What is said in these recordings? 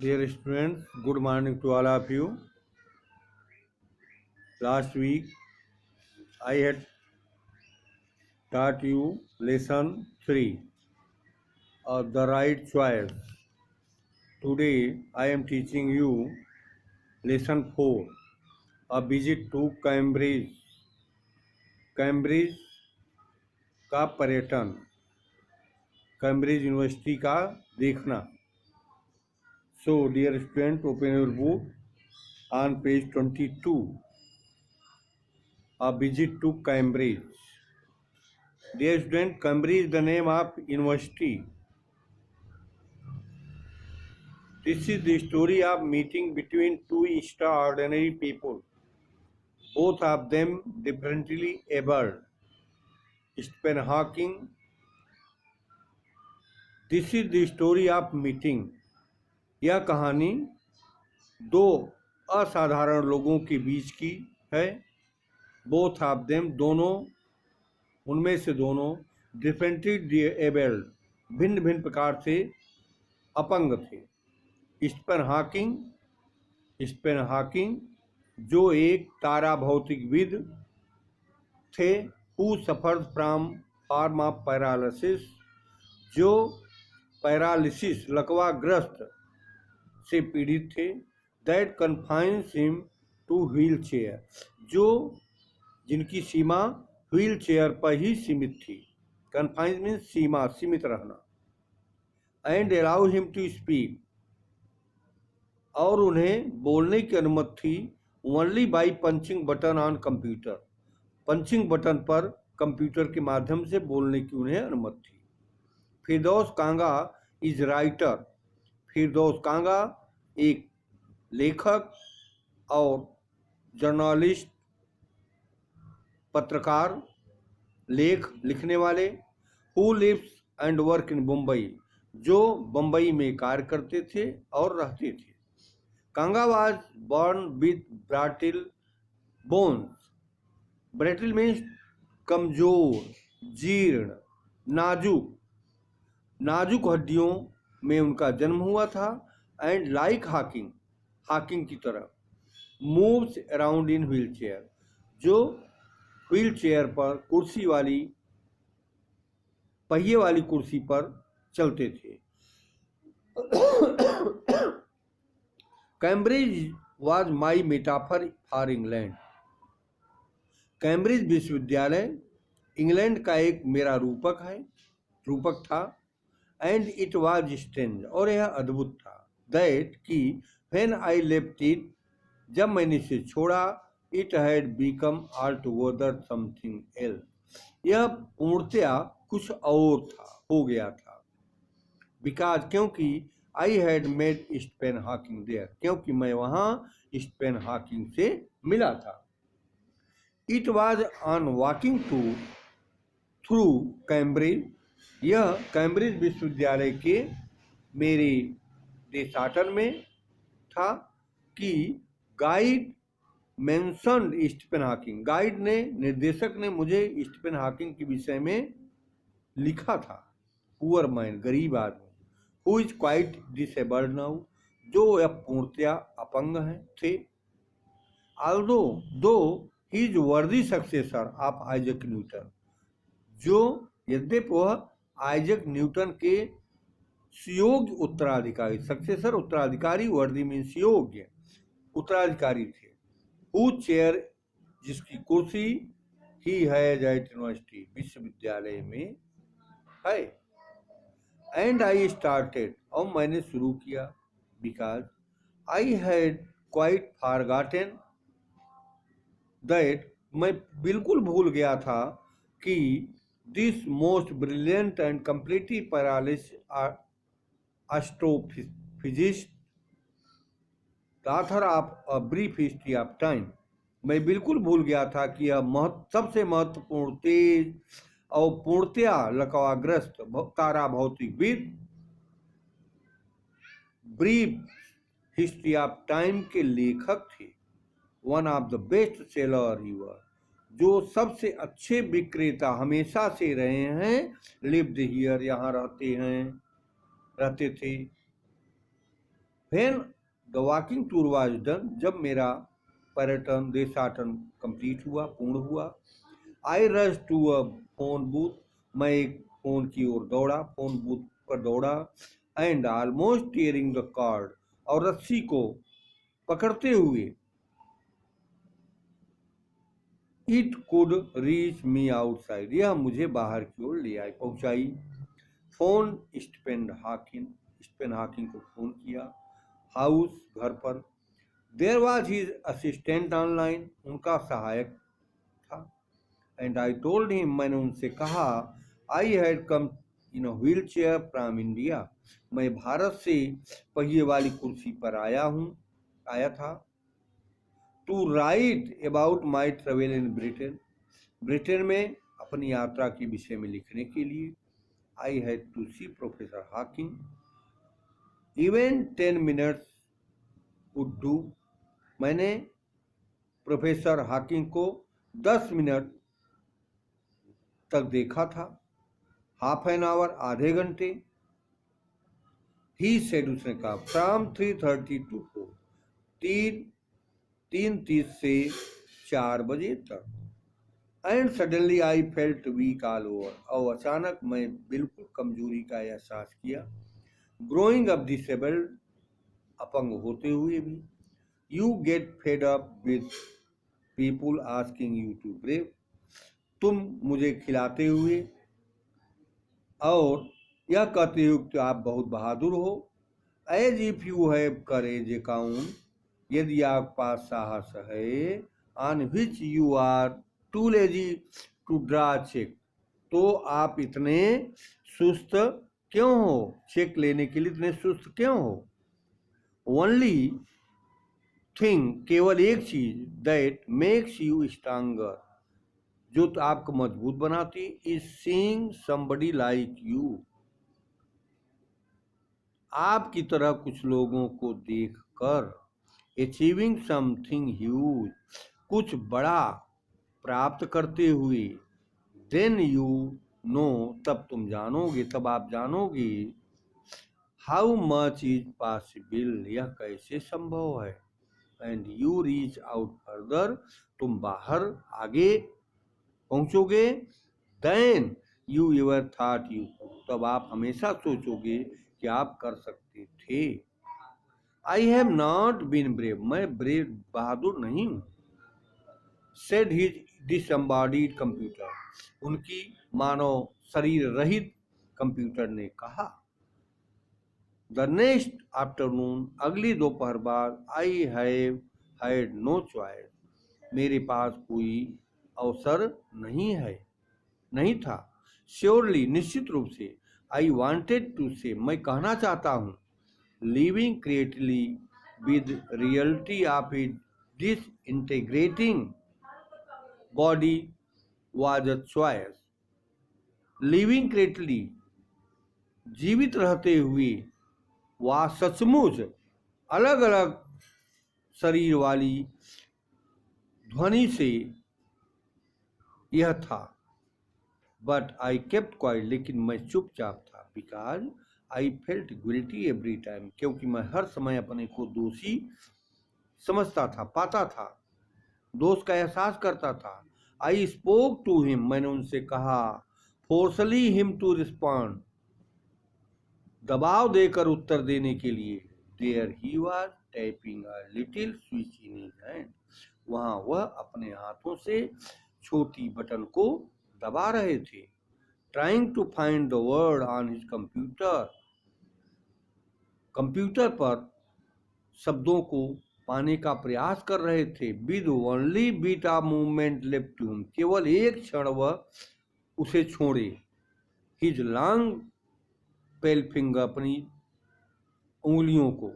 Dear students, good morning to all of you. Last week I had taught you lesson 3 of the right choice. Today I am teaching you lesson 4, a visit to Cambridge. Cambridge का पर्यटन, Cambridge university का देखना. So dear student, open your book on page 22. A visit to Cambridge. Dear student, Cambridge is the name of university. This is the story of meeting between two extraordinary people, both of them differently abled. Stephen Hawking. This is the story of meeting. यह कहानी दो असाधारण लोगों के बीच की है. Both of them, दोनों, उनमें से दोनों, differently abled, भिन्न भिन्न प्रकार से अपंग थे. स्टीफन हॉकिंग जो एक तारा भौतिकविद थे, who suffered from form of paralysis, जो पैरालिसिस लकवाग्रस्त से पीड़ित थे, that confines him to wheelchair, जो जिनकी सीमा व्हील चेयर पर ही सीमित थी. कन्फाइंस मीन्स सीमा, सीमित रहना. And allow him to speak, और उन्हें बोलने की अनुमति थी only by punching button on computer. Punching button पर कंप्यूटर के माध्यम से बोलने की उन्हें अनुमति थी. फिरदौस कांगा इज राइटर. फिरदौस कांगा एक लेखक और जर्नलिस्ट, पत्रकार, लेख लिखने वाले. Who lives and work in Mumbai, जो बम्बई में कार्य करते थे और रहते थे. कांगा was born with brittle bones. Brittle means कमजोर, जीर्ण, नाजुक. नाजुक हड्डियों में उनका जन्म हुआ था. एंड लाइक हॉकिंग की तरह moves around in wheel chair, जो व्हील चेयर पर कुर्सी वाली, पहिए वाली कुर्सी पर चलते थे. Cambridge was my metaphor for England. Cambridge विश्वविद्यालय इंग्लैंड का एक मेरा रूपक था. एंड इट वॉज स्ट्रेंज, और यह अद्भुत था. दैट कि व्हेन आई लेफ्ट इट, जब मैंने इसे छोड़ा, it had become altogether something else, यह पूर्णतया कुछ और हो गया था. बिकॉज, क्योंकि I had made Stephen Hawking there, क्योंकि मैं वहाँ स्टीफन हॉकिंग से मिला था. It was on walking tour through Cambridge, यह कैम्ब्रिज विश्वविद्यालय के मेरे देशाटन में था कि guide mentioned Stephen Hawking, guide ने, निर्देशक ने मुझे स्टीफन हॉकिंग के विषय में लिखा था. पुअर मैन, गरीब आदमी. Who is quite disabled now, जो अब पूर्णतया अपंग थे. ऑल्दो दो ही इज वर्दी सक्सेसर ऑफ आइजक न्यूटन, जो यद्यपि वह आइजक न्यूटन के सुयोग्य उत्तराधिकारी, सक्सेसर उत्तराधिकारी, वर्दी मीन्स योग्य उत्तराधिकारी थे. हु चेयर, जिसकी कुर्सी ही हैज एट यूनिवर्सिटी, विश्वविद्यालय में है. एंड आई स्टार्टेड, और मैंने शुरू किया. Because I had quite forgotten that, मैं बिल्कुल भूल गया था कि this most brilliant and completely paralysis astrophysicist, the author of a brief history of time, मैं बिल्कुल भूल गया था कि यह सबसे महत्वपूर्ण, तेज और पूर्णतया लकवाग्रस्त तारा भौतिकविद, ब्रीफ हिस्ट्री ऑफ टाइम के लेखक थे. One of the best seller he were, जो सबसे अच्छे विक्रेता हमेशा से रहे हैं. लिव्ड हियर, यहाँ रहते थे. When the walking tour was done, जब मेरा पर्यटन देशाटन कंप्लीट हुआ, पूर्ण हुआ, I rushed to a phone booth, मैं एक फोन की ओर दौड़ा, फोन बूथ पर दौड़ा, and almost tearing the cord, और रस्सी को पकड़ते हुए, it could reach me outside, यह मुझे बाहर की ओर ले आई पहुंचाई। फोन स्टीफन हॉकिंग को फोन किया, हाउस घर पर, there was his assistant online, उनका सहायक था, एंड आई टोल्ड हिम, मैंने उनसे कहा, I had come in wheel chair from India, मैं भारत से पहिए वाली कुर्सी पर आया था, to write about my travel in Britain में अपनी यात्रा के विषय में लिखने के लिए। I had to see professor Hawking, even 10 minutes would do, मैंने प्रोफेसर हॉकिंग को 10 मिनट तक देखा था, हाफ एन आवर, आधे घंटे। ही सेड, उसने कहा, फ्रॉम 3:30 to 4, 3:30 से 4 बजे तक। And suddenly I felt weak all over, और अचानक मैं बिल्कुल कमजोरी का एहसास किया। ग्रोइंग अप डिसेबल्ड, अपंग होते हुए भी। You get fed up with people asking you to brave, तुम मुझे खिलाते हुए और यह कहते हो कि आप बहुत बहादुर हो। As if you have courage account, यदि आप पास साहस है, on which you are too lazy to draw cheque, तो आप इतने सुस्त क्यों हो, चेक लेने के लिए इतने सुस्त क्यों हो। ओनली थिंग, केवल एक चीज, दैट मेक्स यू स्ट्रांगर, जो तो आपको मजबूत बनाती, is seeing somebody like you, आपकी तरह कुछ लोगों को देखकर, अचीविंग समथिंग ह्यूज, कुछ बड़ा प्राप्त करते हुए, देन यू नो, तब तुम जानोगे, तब आप जानोगे, हाउ मच इज पॉसिबल, यह कैसे संभव है, and you reach out further, तुम बाहर आगे पहुंचोगे, then you ever thought you, तब आप हमेशा सोचोगे कि आप कर सकते थे। I have not been brave, मैं ब्रेव बहादुर नहीं हूं। सेड हिज डिसएम्बॉडीड कंप्यूटर, उनकी मानव शरीर रहित कंप्यूटर ने कहा। द नेक्स्ट आफ्टरनून, अगली दोपहर बाद, I have had no choice, मेरे पास कोई अवसर नहीं था। श्योरली, निश्चित रूप से, आई वॉन्टेड टू से, मैं कहना चाहता हूँ, living creatively with reality of it disintegrating body was a choice. Living creatively, जीवित रहते हुए, वह सचमुच अलग अलग शरीर वाली ध्वनि से यह था। बट आई केप्ट क्वाइट, लेकिन मैं चुपचाप था। Because I felt guilty every time, क्योंकि मैं हर समय अपने को दोषी समझता था, पाता था, दोष का एहसास करता था। आई स्पोक टू हिम, मैंने उनसे कहा, फोर्सली हिम टू रिस्पॉन्ड, दबाव देकर उत्तर देने के लिए। There he was tapping a little switch in his hand, वहां वह अपने हाथों से छोटी बटन को दबा रहे थे। Trying to find the word on his computer, computer पर शब्दों को पाने का प्रयास कर रहे थे। With only beat of movement left to him, केवल एक क्षण वह उसे छोड़े। हिज लॉन्ग पेल फिंगर, अपनी उंगलियों को।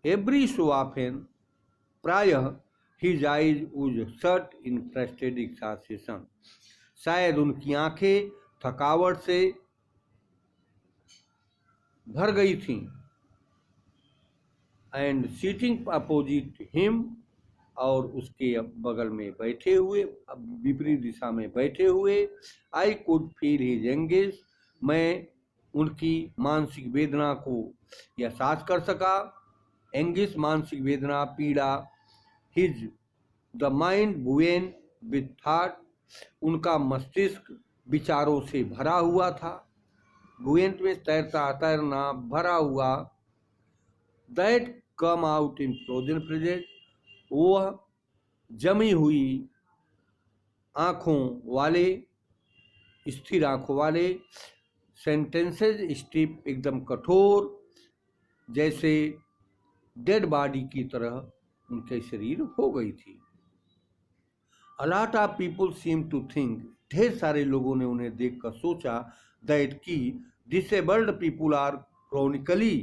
एवरी सो ऑफन, प्रायः, his eyes would shut in frustrated exasperation, शायद उनकी आंखें थकावट से भर गई थीं। एंड सीटिंग अपोजिट हिम, और उसके बगल में बैठे हुए, विपरीत दिशा में बैठे हुए, I could feel his engage, मैं उनकी मानसिक वेदना को एहसास कर सका। एंगिस मानसिक वेदना, पीड़ा। His the mind burn with thought, उनका मस्तिष्क विचारों से भरा हुआ था। बुएंट में तैरता, तैरना, भरा हुआ। That come out in frozen present, वह जमी हुई आंखों वाले, स्थिर आंखों वाले। सेंटेंसेज स्टिफ, एकदम कठोर, जैसे डेड बॉडी की तरह उनके शरीर हो गई थी। A lot of people seem to think, ढेर सारे लोगों ने उन्हें देखकर सोचा, दैट कि disabled people are chronically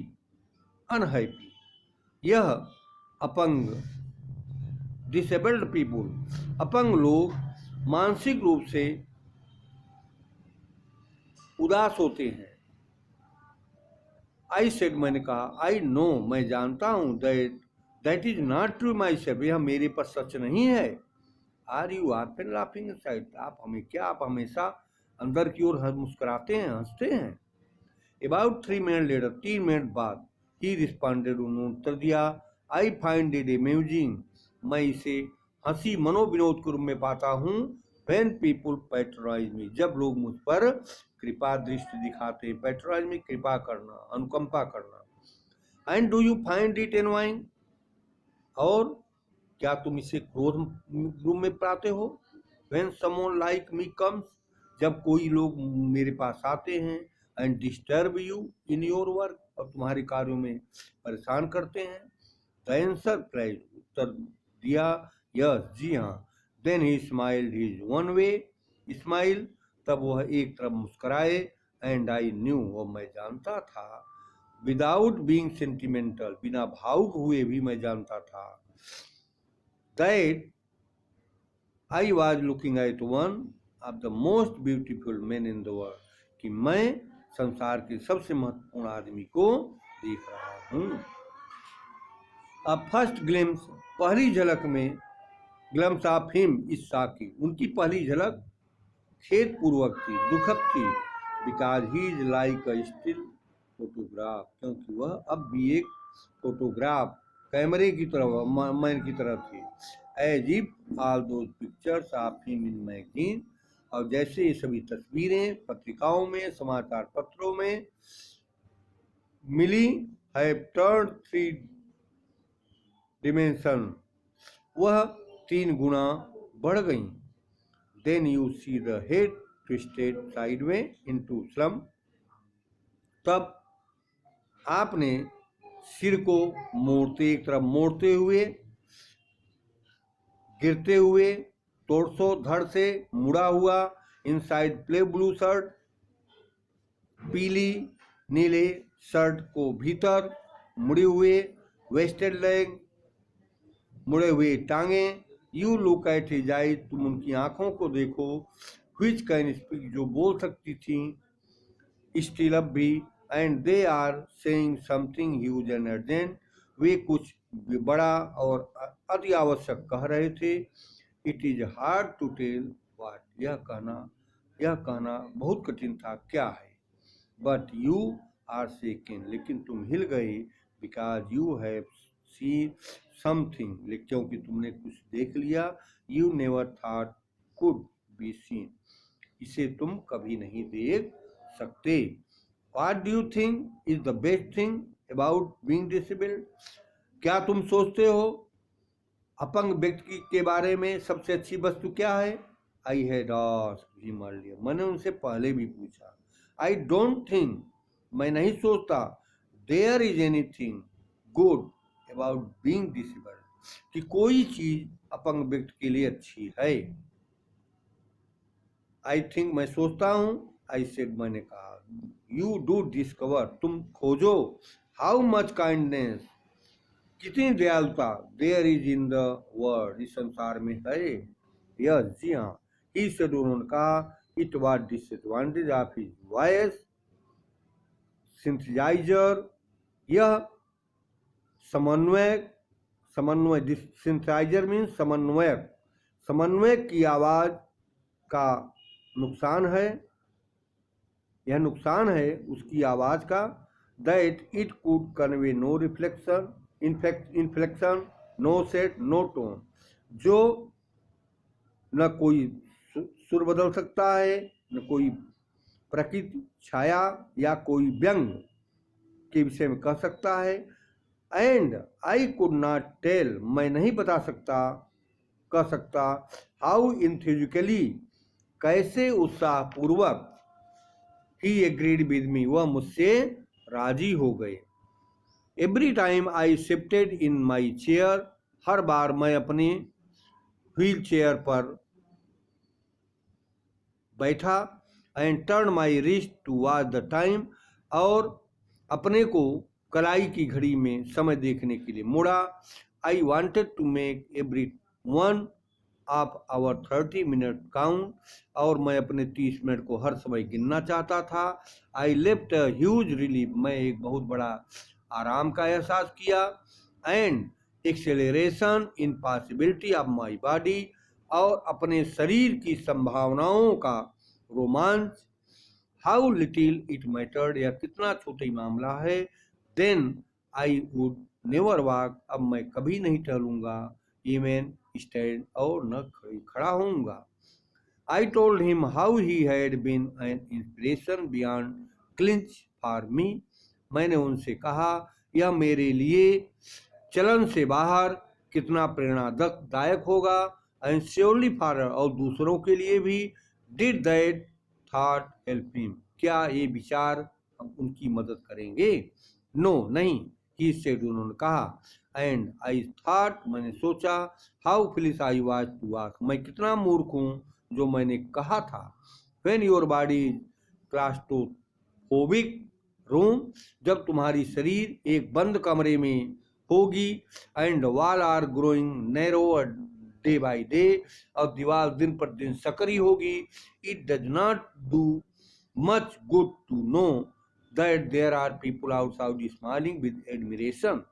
unhappy, यह अपंग, डिसेबल्ड पीपुल, अपंग लोग मानसिक रूप से उदास होते हैं। आई सेड, मैंने कहा, आई नो, मैं जानता हूं, that is not true my self, यह मेरे पर सच नहीं है। Are you often laughing inside, आप हमेशा अंदर की ओर मुस्कुराते हैं, हंसते हैं। अबाउट 3 मिनट लेटर, 3 मिनट बाद, ही रिस्पॉन्डेड, उन्होंने उत्तर दिया, आई फाइंड इट अम्यूजिंग, मैं इसे हंसी मनोविनोद के रूप में पाता हूँ। व्हेन पीपुल पैट्रोनाइज मी, जब लोग मुझ पर कृपा दृष्टि दिखाते। पैट्रोनाइज में कृपा करना, अनुकंपा करना। And do you find it annoying, और क्या तुम इसे क्रोध रूप में पाते हो। When someone like me comes, जब कोई लोग मेरे पास आते हैं, and disturb you in your work, और तुम्हारे कार्यों में परेशान करते हैं। द आंसर प्राइज, उत्तर दिया, यस, जी हाँ। Then he smiled his one way smile, तब वह एक तरफ मुस्कुराए। एंड आई न्यू, और मैं जानता था, विदाउट बीइंग सेंटिमेंटल, बिना भावुक हुए भी मैं जानता था, that I was looking at one of the most beautiful men in the world, कि मैं संसार के सबसे महत्वपूर्ण आदमी को देख रहा हूँ। अब फर्स्ट ग्लिम्स, पहली झलक में, ग्लिम्स ऑफ हिम इस साकी, उनकी पहली झलक खेद पूर्वक थी, दुखद थी। Because he is like a still photograph, क्योंकि वह अब भी एक फोटोग्राफ, कैमरे की तरह, मैन की तरह थी। As if all those pictures of him in magazine, और जैसे ये सभी तस्वीरें पत्रिकाओं में, समाचार पत्रों में मिली, हैव टर्न्ड 3 डिमेंशन, वह 3 गुना बढ़ गई। Then you see the head twisted sideway into slum, तब आपने सिर को मोड़ते, एक तरफ मोड़ते हुए, गिरते हुए, टोर्सो धड़ से मुड़ा हुआ, इनसाइड प्ले ब्लू शर्ट, पीली नीले शर्ट को भीतर मुड़े हुए, वेस्टेड लेग, मुड़े हुए टांगे। You look at his eyes, तुम उनकी आंखों को देखो, व्हिच कैन स्पीक, जो बोल सकती थी, स्टिल अब भी, and they are saying something huge and urgent, वे कुछ बड़ा और अति आवश्यक कह रहे थे। It is hard to tell what, यह कहना बहुत कठिन था, क्या है। बट यू आर शेकन, लेकिन तुम हिल गए। Because you have seen something, क्योंकि तुमने कुछ देख लिया। You never thought could be seen, इसे तुम कभी नहीं देख सकते। What do you think is the best thing about being disabled? क्या तुम सोचते हो अपंग व्यक्ति के बारे में सबसे अच्छी वस्तु क्या है? I had asked him earlier, मैंने उनसे पहले भी पूछा। I don't think, मैं नहीं सोचता, there is anything good about being disabled, कि कोई चीज अपंग व्यक्ति के लिए अच्छी है। I think, मैं सोचता हूँ, I said, मैंने कहा, यू डू डिस्कवर, तुम खोजो, हाउ मच काइंडनेस, कितनी दयालुता, there is in the world, इस संसार में है। यस, जी हाँ। ही सेड, उन्होंने कहा, it was disadvantage of his voice synthesiser, यह समन्वय सिंथेसाइजर मीन्स समन्वयक की आवाज का नुकसान है। यह नुकसान है उसकी आवाज़ का। That it could convey no reflection inflection, no set, no tone, जो न कोई सुर बदल सकता है, न कोई प्रकृति छाया या कोई व्यंग के विषय में कह सकता है। And I could not tell, मैं नहीं बता सकता कह सकता, हाउ इंथ्यूजिकली, कैसे उत्साहपूर्वक, ही एग्रीड विद मी, वह मुझसे राजी हो गए। Every time I shifted in my chair, हर बार मैं अपने व्हील चेयर पर बैठा। And turn my wrist to watch the time, और अपने को कलाई की घड़ी में समय देखने के लिए मुड़ा। I wanted to make every one of our 30 minute count, और मैं अपने 30 मिनट को हर समय गिनना चाहता था। I left a huge relief, मैं एक बहुत बड़ा आराम का एहसास किया। And acceleration in possibility of my body, और अपने शरीर की संभावनाओं का रोमांच। हाउ लिटिल इट मैटर्ड, यह कितना छोटा ही मामला है। Then I would never walk, अब मैं कभी नहीं टहलूंगा, इवन स्टैंड, और न खड़ा होऊंगा। I told him how he had been an inspiration beyond clinch for me, मैंने उनसे कहा यह मेरे लिए चलन से बाहर कितना प्रेरणादायक होगा। एंड श्योरली फॉर, और दूसरों के लिए भी। Did that thought help him, क्या ये विचार उनकी मदद करेंगे? नो, नहीं, ही सेड, उन्होंने कहा। एंड आई थॉट, मैंने सोचा, how foolish I was to ask, मैं कितना मूर्ख हूँ जो मैंने कहा था। When your body claustrophobic room, जब तुम्हारी शरीर एक बंद कमरे में होगी। And wall are growing narrow day by day, और दीवार दिन पर दिन सकरी होगी। It does not do much good to know that there are people outside smiling with admiration,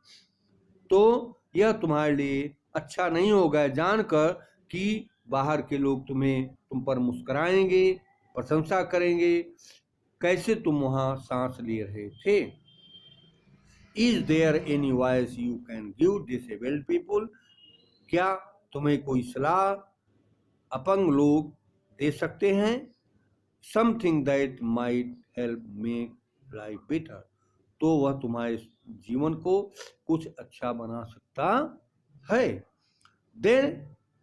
तो यह तुम्हारे लिए अच्छा नहीं होगा जानकर कि बाहर के लोग तुम पर मुस्कुराएंगे, प्रशंसा करेंगे, कैसे तुम वहां सांस ले रहे थे। Is there any voice you can give disabled people, क्या तुम्हें कोई सलाह अपंग लोग दे सकते हैं? Something that might help make life better, तो वह तुम्हारे जीवन को कुछ अच्छा बना सकता है। Then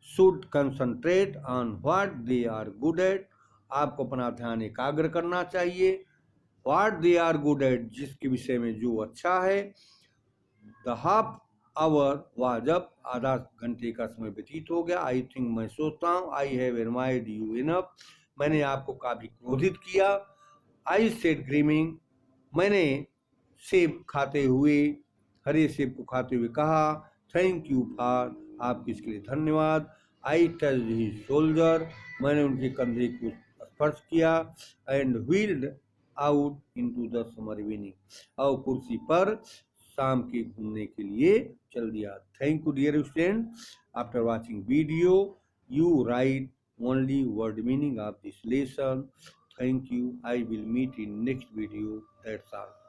should concentrate on what they are good at, आपको अपना ध्यान एकाग्र करना चाहिए। What they are good at, जिसके विषय में जो अच्छा है। द हाफ आवर वह जब आधा घंटे का समय व्यतीत हो गया। आई थिंक, मैं सोचता हूँ, I have admired you enough, मैंने आपको काफी क्रोधित किया। आई सेड ग्रीमिंग, मैंने सेब खाते हुए, हरे सेब को खाते हुए कहा। थैंक यू फॉर, आपके इसके लिए धन्यवाद। आई टच ही शोल्डर, मैंने उनके कंधे को स्पर्श किया। And wheeled out into the summer evening, और कुर्सी पर शाम के घूमने के लिए चल दिया। Thank you dear student, after watching video you write only word meaning of this lesson. Thank you. I will meet in next video. That's all.